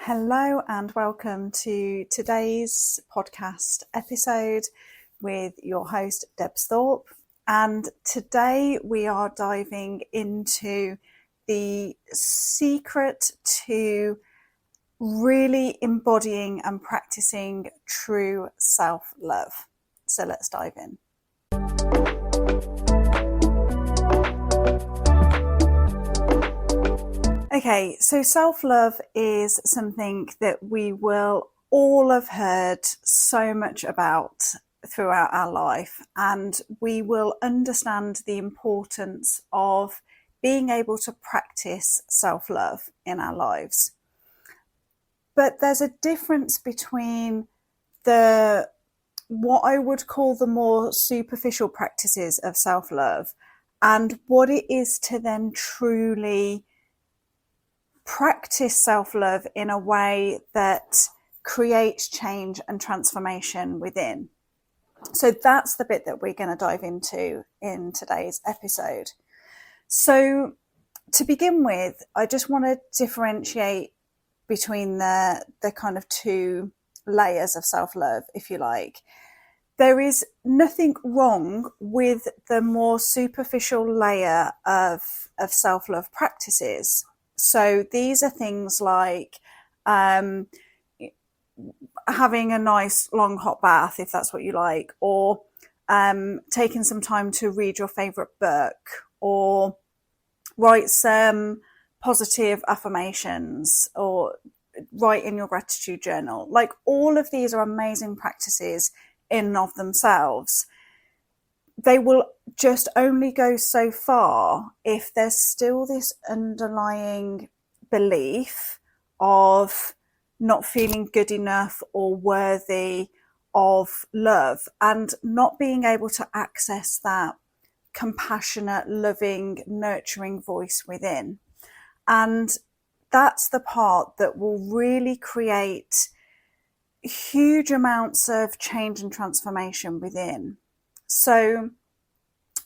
Hello and welcome to today's podcast episode with your host Debs Thorpe. And today we are diving into the secret to really embodying and practicing true self-love. So let's dive in. Okay, so self-love is something that we will all have heard so much about throughout our life, and we will understand the importance of being able to practice self-love in our lives. But there's a difference between what I would call the more superficial practices of self-love and what it is to then truly practice self-love in a way that creates change and transformation within. So that's the bit that we're going to dive into in today's episode. So to begin with, I just want to differentiate between the kind of two layers of self-love, if you like. There is nothing wrong with the more superficial layer of self-love practices. So these are things like having a nice long hot bath, if that's what you like, or taking some time to read your favourite book, or write some positive affirmations, or write in your gratitude journal. Like, all of these are amazing practices in and of themselves. They will just only go so far if there's still this underlying belief of not feeling good enough or worthy of love, and not being able to access that compassionate, loving, nurturing voice within. And that's the part that will really create huge amounts of change and transformation within. So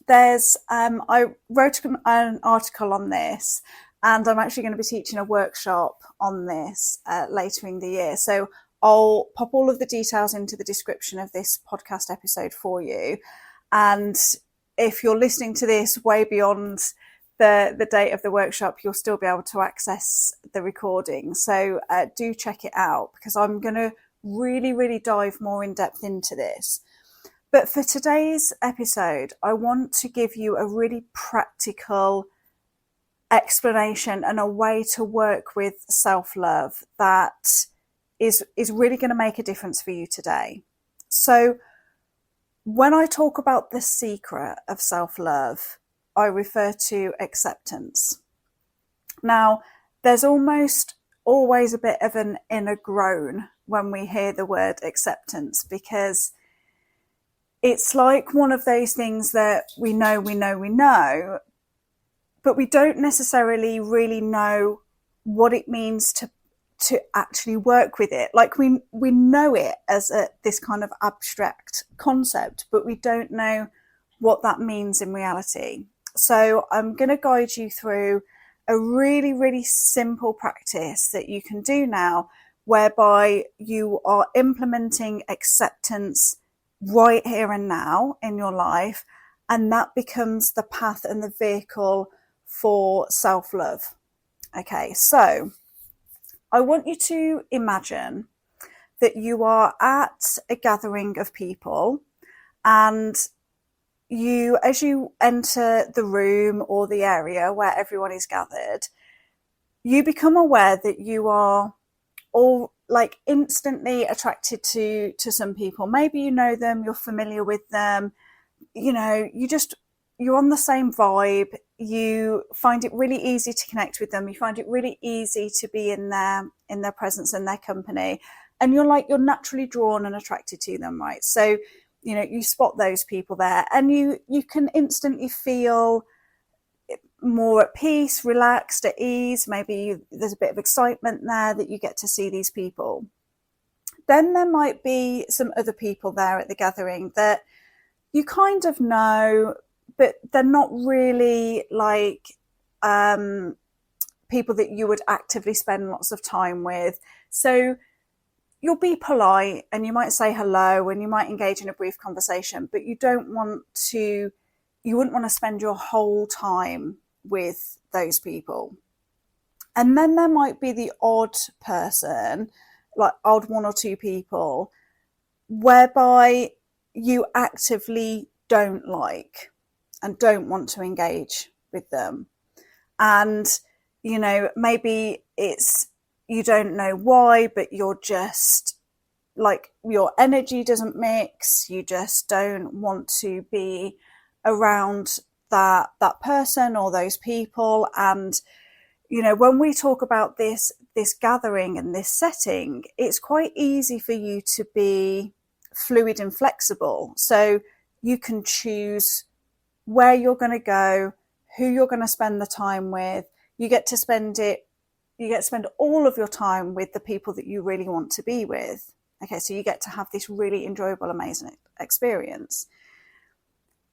there's, I wrote an article on this, and I'm actually going to be teaching a workshop on this later in the year. So I'll pop all of the details into the description of this podcast episode for you. And if you're listening to this way beyond the date of the workshop, you'll still be able to access the recording. So do check it out, because I'm going to really dive more in depth into this. But for today's episode, I want to give you a really practical explanation and a way to work with self-love that is really going to make a difference for you today. So when I talk about the secret of self-love, I refer to acceptance. Now, there's almost always a bit of an inner groan when we hear the word acceptance, because it's like one of those things that we know, but we don't necessarily really know what it means to actually work with it. Like, we know it as this kind of abstract concept, but we don't know what that means in reality. So I'm going to guide you through a really simple practice that you can do now, whereby you are implementing acceptance right here and now in your life, and that becomes the path and the vehicle for self-love. Okay, so I want you to imagine that you are at a gathering of people, and you, as you enter the room or the area where everyone is gathered, you become aware that you are all like instantly attracted to some people. Maybe you know them, you're familiar with them, you know, you're on the same vibe. You find it really easy to connect with them. You find it really easy to be in their presence and their company. And you're naturally drawn and attracted to them, right? So, you know, you spot those people there, and you can instantly feel more at peace, relaxed, at ease. Maybe there's a bit of excitement there that you get to see these people. Then there might be some other people there at the gathering that you kind of know, but they're not really like people that you would actively spend lots of time with. So you'll be polite and you might say hello and you might engage in a brief conversation, but you wouldn't want to spend your whole time with those people. And then there might be the odd person, like odd one or two people, whereby you actively don't like and don't want to engage with them. And, maybe it's, you don't know why, but you're just like, your energy doesn't mix. You just don't want to be around that person or those people. And, when we talk about this gathering and this setting, it's quite easy for you to be fluid and flexible. So you can choose where you're going to go, who you're going to spend the time with. You get to spend all of your time with the people that you really want to be with. Okay, so you get to have this really enjoyable, amazing experience.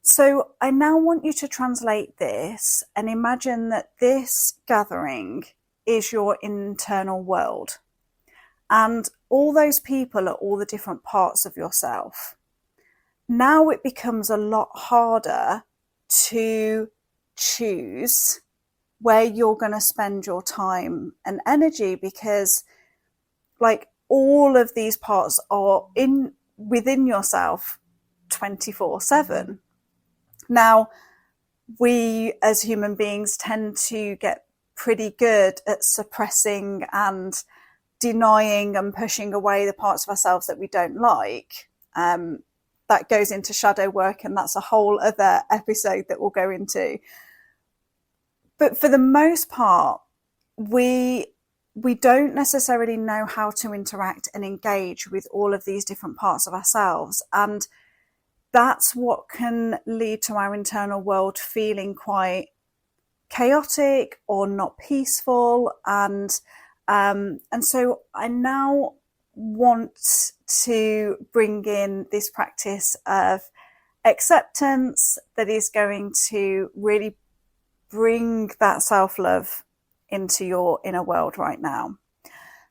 So I now want you to translate this and imagine that this gathering is your internal world. And all those people are all the different parts of yourself. Now it becomes a lot harder to choose where you're going to spend your time and energy, because like all of these parts are within yourself 24/7. Now, we as human beings tend to get pretty good at suppressing and denying and pushing away the parts of ourselves that we don't like. That goes into shadow work, and that's a whole other episode that we'll go into. But for the most part, we don't necessarily know how to interact and engage with all of these different parts of ourselves. And that's what can lead to our internal world feeling quite chaotic or not peaceful. And so I now want to bring in this practice of acceptance that is going to really bring that self-love into your inner world right now.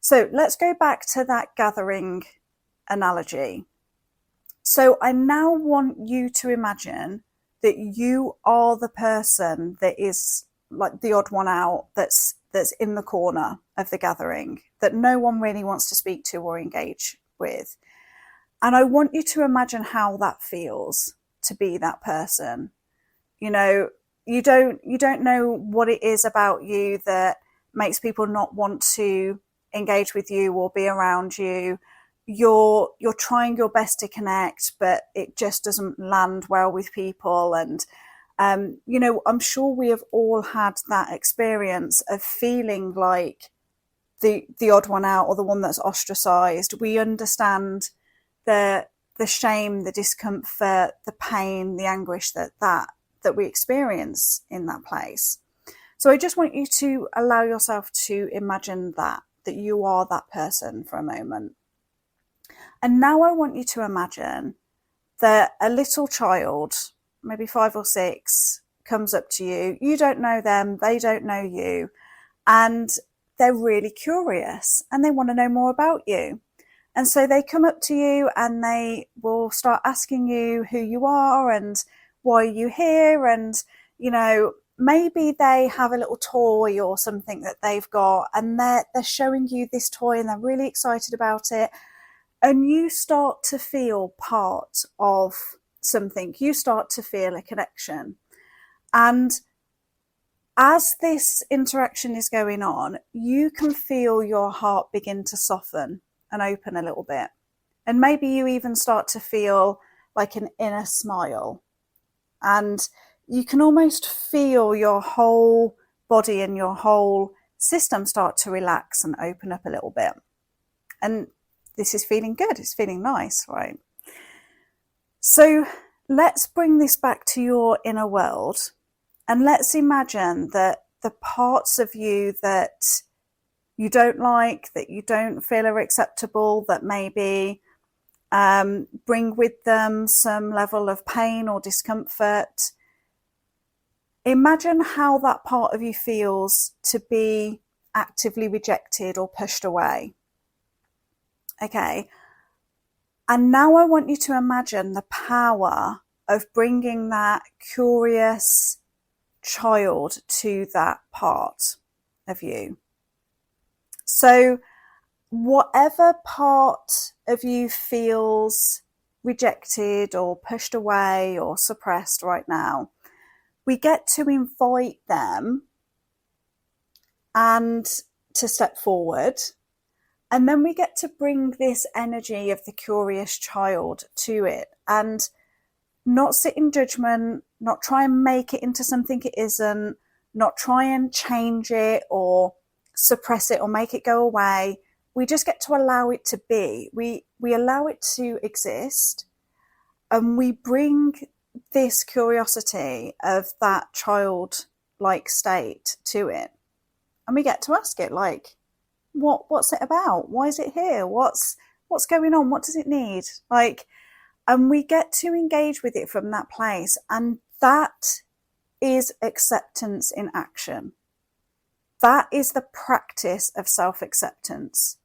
So let's go back to that gathering analogy. So I now want you to imagine that you are the person that is like the odd one out, that's in the corner of the gathering, that no one really wants to speak to or engage with. And I want you to imagine how that feels to be that person. You don't know what it is about you that makes people not want to engage with you or be around you. You're trying your best to connect, but it just doesn't land well with people. And, I'm sure we have all had that experience of feeling like the odd one out or the one that's ostracized. We understand the shame, the discomfort, the pain, the anguish that we experience in that place. So I just want you to allow yourself to imagine that you are that person for a moment. And now I want you to imagine that a little child, maybe 5 or 6, comes up to you. You don't know them, they don't know you, and they're really curious and they want to know more about you. And so they come up to you and they will start asking you who you are and why are you here, and maybe they have a little toy or something that they've got and they're showing you this toy and they're really excited about it. And you start to feel part of something. You start to feel a connection. And as this interaction is going on, you can feel your heart begin to soften and open a little bit. And maybe you even start to feel like an inner smile. And you can almost feel your whole body and your whole system start to relax and open up a little bit. And this is feeling good. It's feeling nice, right? So let's bring this back to your inner world, and let's imagine that the parts of you that you don't like, that you don't feel are acceptable, that maybe bring with them some level of pain or discomfort. imagine how that part of you feels to be actively rejected or pushed away. Okay. And now I want you to imagine the power of bringing that curious child to that part of you. So whatever part of you feels rejected or pushed away or suppressed right now, we get to invite them and to step forward. And then we get to bring this energy of the curious child to it and not sit in judgment, not try and make it into something it isn't, not try and change it or suppress it or make it go away. We just get to allow it to be. We allow it to exist, and we bring this curiosity of that childlike state to it. And we get to ask it, like, what's it about? Why is it here? What's going on? What does it need? Like, and we get to engage with it from that place. And that is acceptance in action. That is the practice of self-acceptance,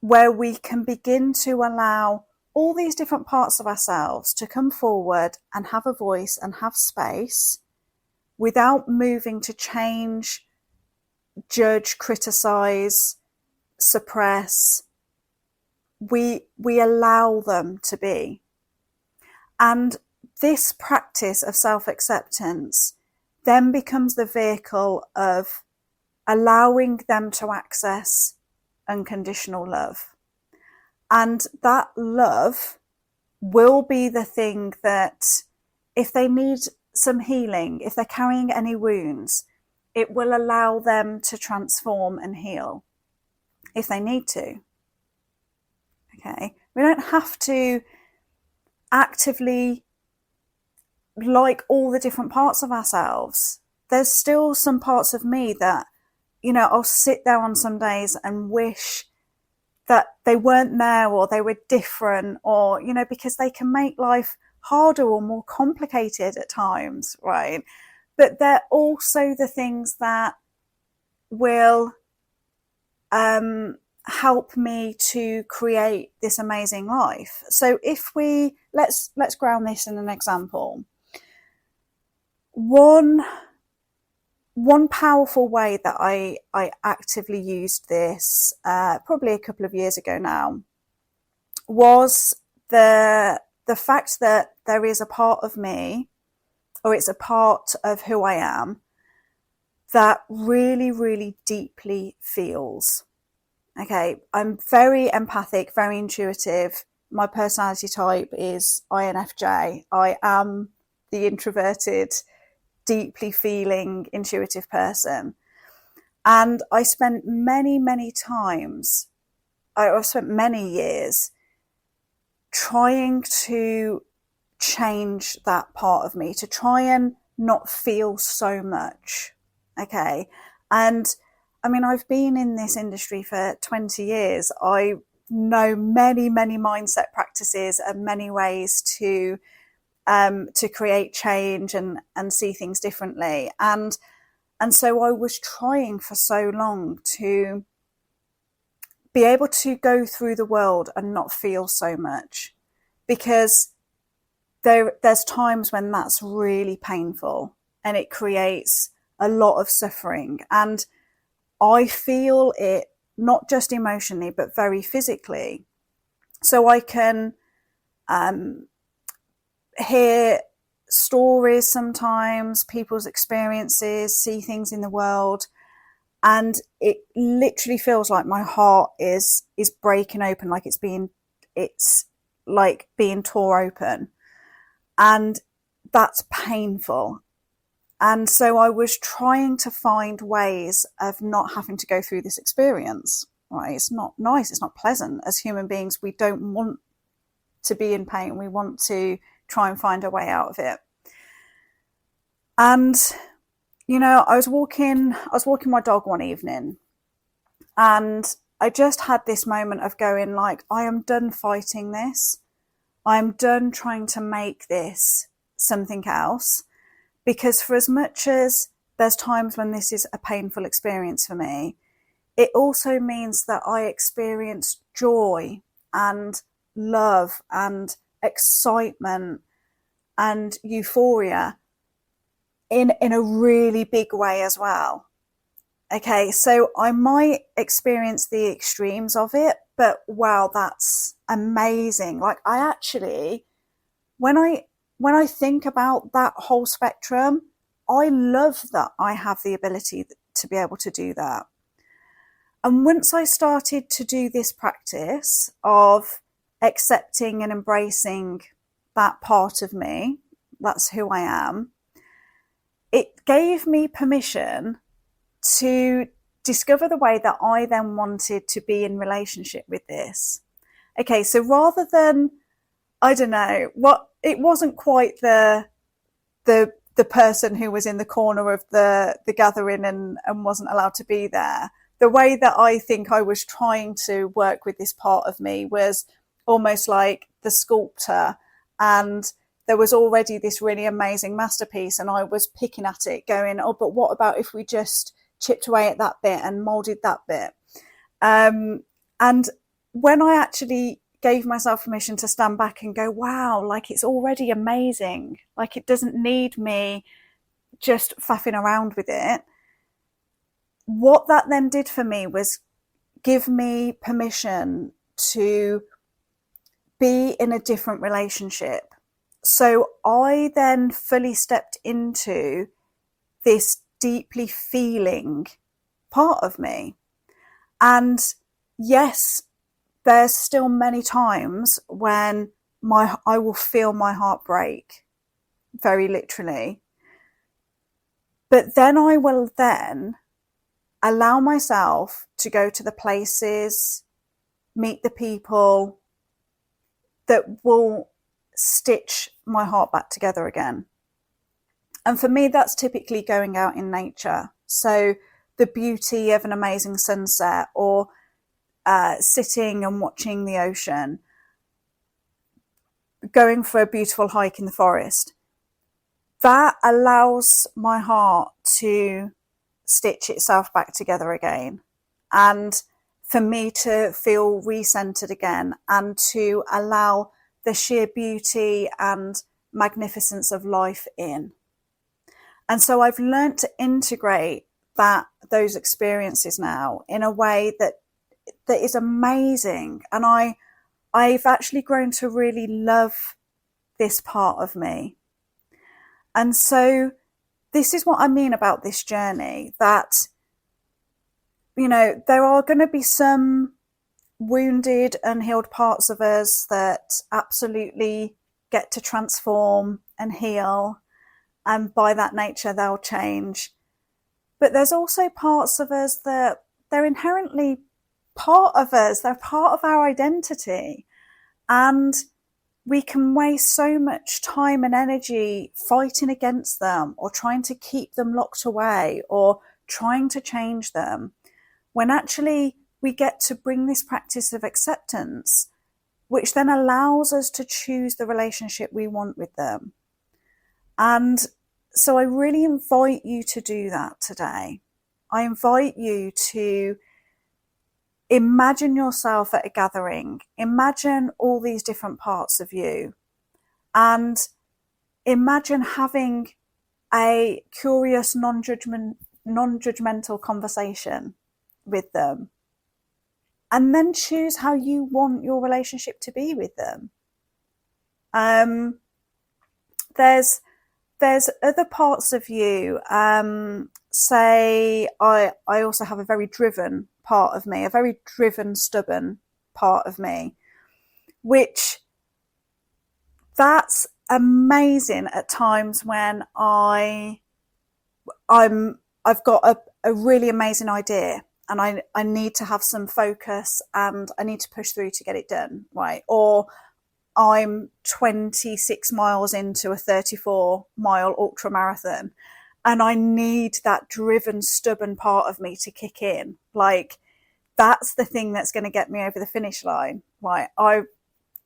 where we can begin to allow all these different parts of ourselves to come forward and have a voice and have space without moving to change, judge, criticize, suppress. We allow them to be. And this practice of self-acceptance then becomes the vehicle of allowing them to access unconditional love. And that love will be the thing that, if they need some healing, if they're carrying any wounds, it will allow them to transform and heal if they need to. Okay. We don't have to actively like all the different parts of ourselves. There's still some parts of me that, I'll sit there on some days and wish that they weren't there, or they were different, or, because they can make life harder or more complicated at times, right? But they're also the things that will help me to create this amazing life. So if let's ground this in an example. One powerful way that I actively used this, probably a couple of years ago now, was the fact that there is a part of me, or it's a part of who I am, that really, really deeply feels. Okay, I'm very empathic, very intuitive. My personality type is INFJ. I am the introverted, deeply feeling, intuitive person. And I spent many years trying to change that part of me, to try and not feel so much. Okay. And I mean, I've been in this industry for 20 years. I know many mindset practices and many ways to create change and see things differently. And so I was trying for so long to be able to go through the world and not feel so much, because there's times when that's really painful and it creates a lot of suffering. And I feel it not just emotionally, but very physically. So I can hear stories sometimes, people's experiences, see things in the world, and it literally feels like my heart is breaking open, like it's like being tore open, and that's painful. And so I was trying to find ways of not having to go through this experience, right? It's not nice. It's not pleasant. As human beings, we don't want to be in pain. We want to try and find a way out of it. And, I was walking my dog one evening, and I just had this moment of going, like, I am done fighting this. I am done trying to make this something else, Because for as much as there's times when this is a painful experience for me, it also means that I experience joy and love and excitement and euphoria in a really big way as well. Okay, so I might experience the extremes of it, but wow, that's amazing. Like I actually, when I think about that whole spectrum, I love that I have the ability to be able to do that. And once I started to do this practice of accepting and embracing that part of me, that's who I am, it gave me permission to discover the way that I then wanted to be in relationship with this. Okay, so rather than, I don't know, it wasn't quite the person who was in the corner of the gathering and wasn't allowed to be there. The way that I think I was trying to work with this part of me was almost like the sculptor, and there was already this really amazing masterpiece, and I was picking at it going, oh, but what about if we just chipped away at that bit and molded that bit? And when I actually gave myself permission to stand back and go, wow, like it's already amazing. Like it doesn't need me just faffing around with it. What that then did for me was give me permission to be in a different relationship. So I then fully stepped into this deeply feeling part of me. And yes, there's still many times when I will feel my heart break, very literally. But then I will then allow myself to go to the places, meet the people that will stitch my heart back together again. And for me, that's typically going out in nature. So the beauty of an amazing sunset, or sitting and watching the ocean, going for a beautiful hike in the forest. That allows my heart to stitch itself back together again, and for me to feel recentered again, and to allow the sheer beauty and magnificence of life in. And so I've learned to integrate those experiences now in a way that is amazing. And I've actually grown to really love this part of me. And so this is what I mean about this journey, that, you know, there are going to be some wounded, unhealed parts of us that absolutely get to transform and heal. And by that nature, they'll change. But there's also parts of us that they're inherently part of us. They're part of our identity. And we can waste so much time and energy fighting against them, or trying to keep them locked away, or trying to change them, when actually we get to bring this practice of acceptance, which then allows us to choose the relationship we want with them. And so I really invite you to do that today. I invite you to imagine yourself at a gathering. Imagine all these different parts of you, and imagine having a curious, non-judgmental conversation with them, and then choose how you want your relationship to be with them. There's other parts of you. Say I also have a very driven part of me, a very driven, stubborn part of me, which that's amazing at times when I've got a really amazing idea, and I need to have some focus, and I need to push through to get it done, right? Or I'm 26 miles into a 34-mile ultra marathon, and I need that driven, stubborn part of me to kick in. Like, that's the thing that's going to get me over the finish line. Right? I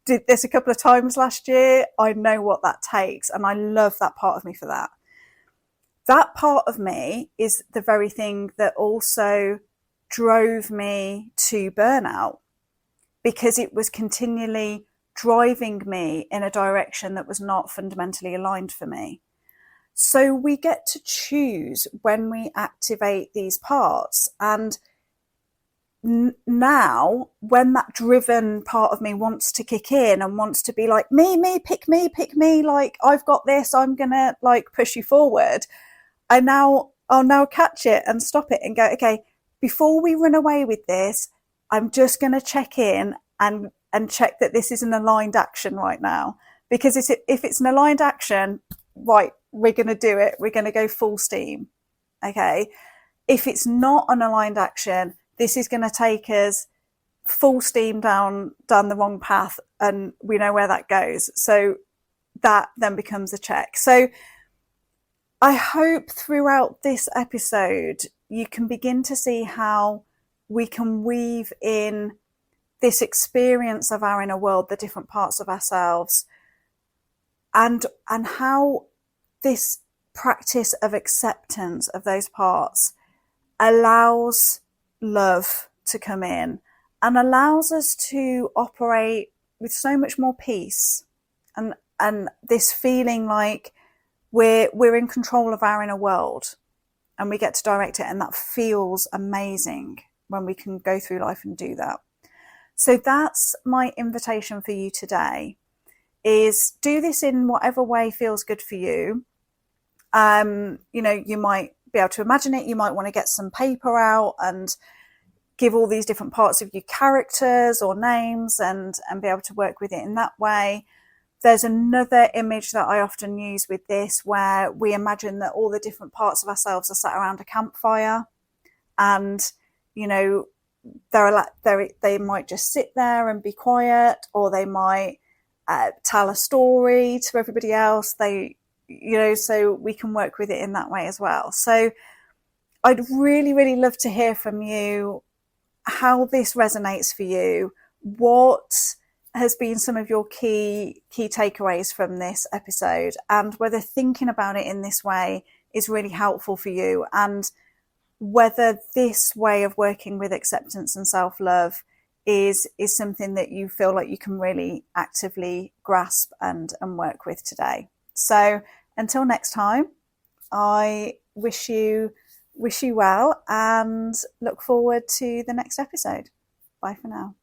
did this a couple of times last year. I know what that takes, and I love that part of me for that. that part of me is the very thing that also drove me to burnout, because it was continually driving me in a direction that was not fundamentally aligned for me. So we get to choose when we activate these parts. And now, when that driven part of me wants to kick in and wants to be like, me, pick me, like, I've got this, I'm gonna like push you forward, I'll now catch it and stop it and go, okay, before we run away with this, I'm just going to check in and check that this is an aligned action right now. Because if it's an aligned action, right, we're going to do it. We're going to go full steam. Okay. If it's not an aligned action, this is going to take us full steam down the wrong path, and we know where that goes. So that then becomes a check. So I hope throughout this episode, you can begin to see how we can weave in this experience of our inner world, the different parts of ourselves, and how this practice of acceptance of those parts allows love to come in and allows us to operate with so much more peace and this feeling like we're in control of our inner world and we get to direct it. And that feels amazing when we can go through life and do that. So that's my invitation for you today, is do this in whatever way feels good for you. You might be able to imagine it. You might want to get some paper out and give all these different parts of you characters or names and be able to work with it in that way. There's another image that I often use with this, where we imagine that all the different parts of ourselves are sat around a campfire, and, they might just sit there and be quiet, or they might tell a story to everybody else. So we can work with it in that way as well. So I'd really, really love to hear from you how this resonates for you. What has been some of your key takeaways from this episode, and whether thinking about it in this way is really helpful for you, and whether this way of working with acceptance and self-love is something that you feel like you can really actively grasp and work with today. So until next time, I wish you well and look forward to the next episode. Bye for now.